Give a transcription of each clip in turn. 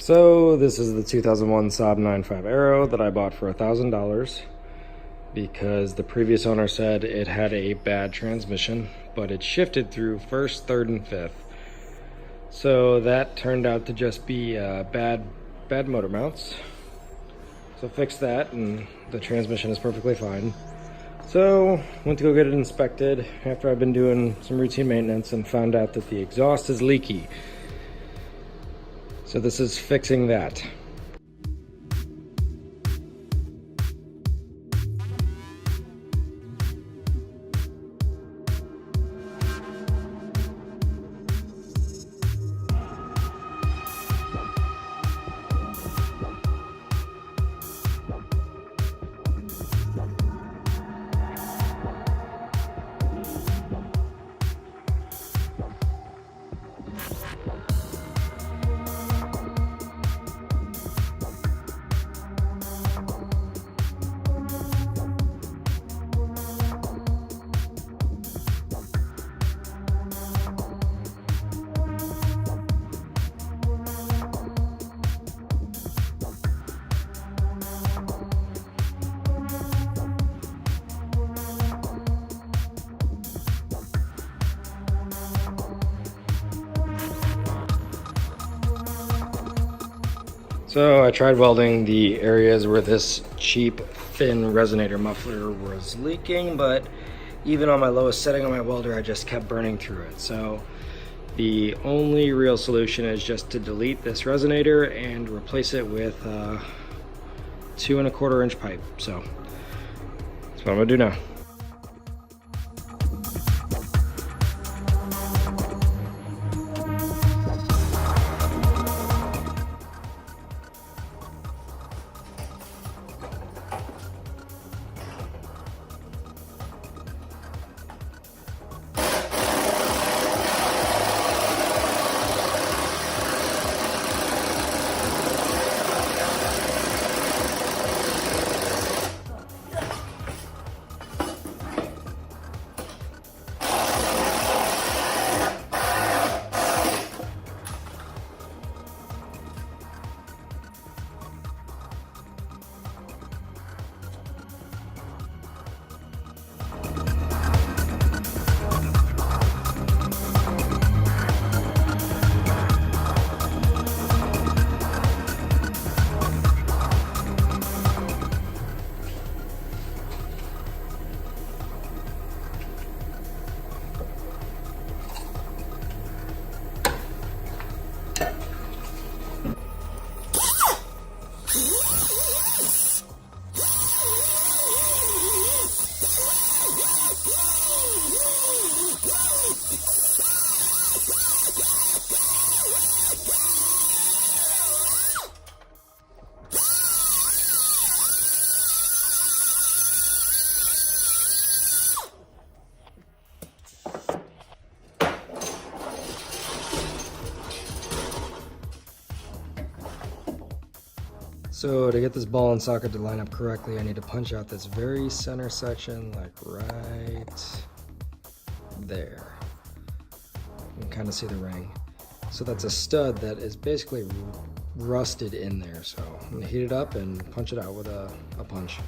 So this is the 2001 Saab 9.5 Aero that I bought for $1,000 because the previous owner said it had a bad transmission, but it shifted through first, third, and fifth. So that turned out to just be bad motor mounts. So fixed that, and the transmission is perfectly fine. So went to go get it inspected after I've been doing some routine maintenance and found out that the exhaust is leaky. So this is fixing that. So I tried welding the areas where this cheap thin resonator muffler was leaking, but even on my lowest setting on my welder, I just kept burning through it. So the only real solution is just to delete this resonator and replace it with a 2 1/4 inch pipe. So that's what I'm gonna do now. So to get this ball and socket to line up correctly, I need to punch out this very center section, like right there. You can kind of see the ring. So that's a stud that is basically rusted in there. So I'm gonna heat it up and punch it out with a punch.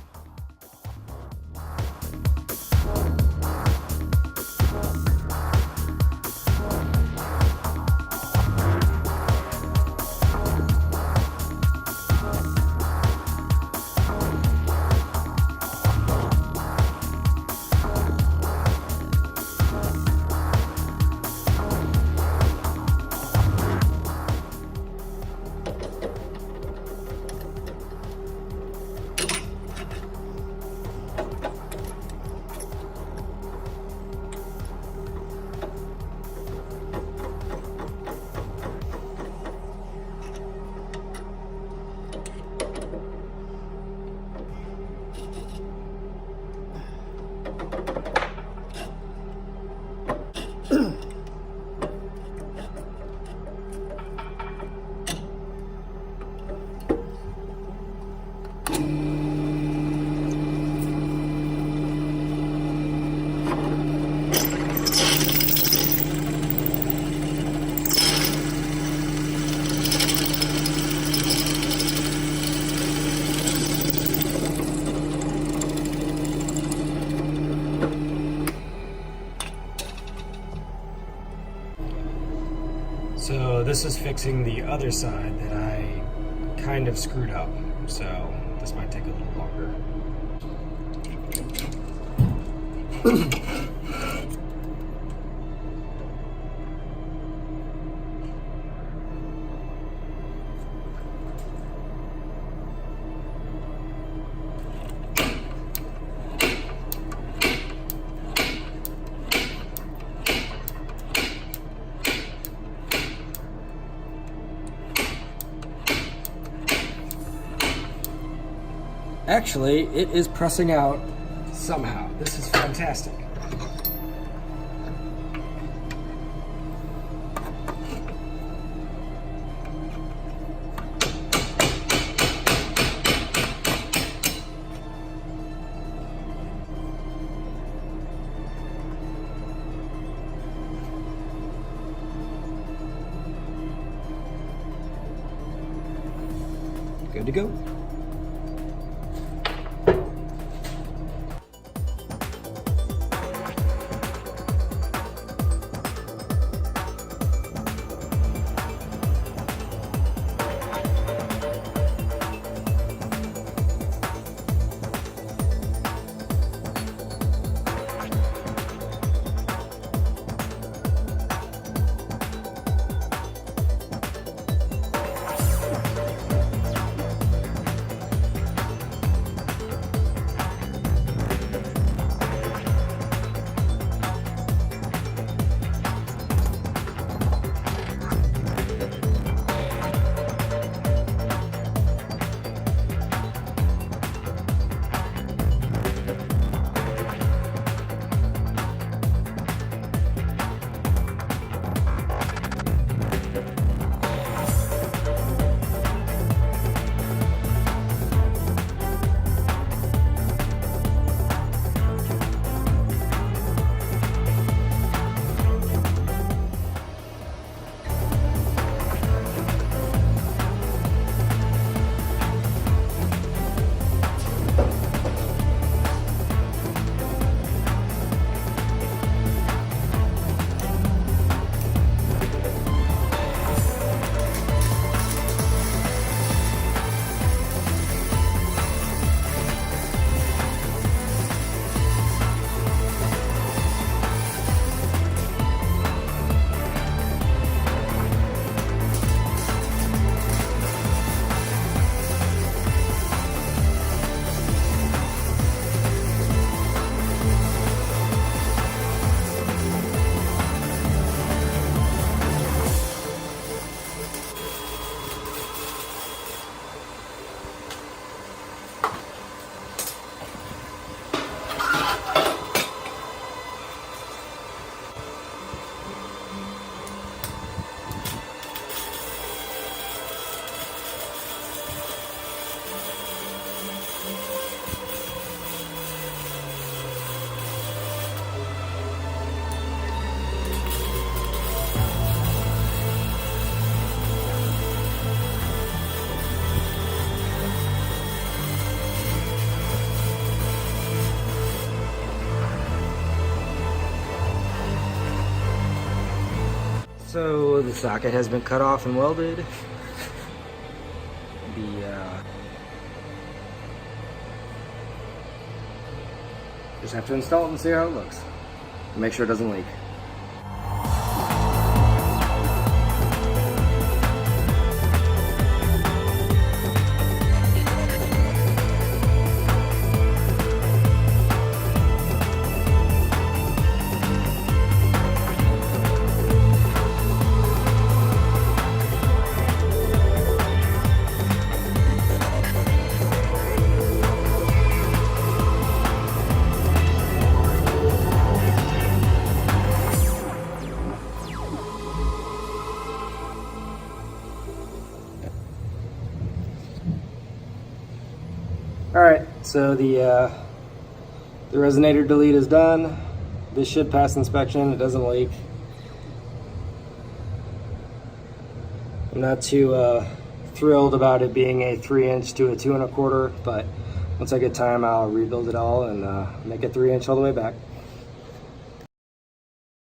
So this is fixing the other side that I kind of screwed up. So this might take a little longer. Actually, it is pressing out somehow. This is fantastic. Good to go. So the socket has been cut off and welded. Just have to install it and see how it looks. Make sure it doesn't leak. All right, so the resonator delete is done. This should pass inspection. It doesn't leak. I'm not too thrilled about it being a 3-inch to a 2 1/4, but once I get time, I'll rebuild it all and make it 3-inch all the way back.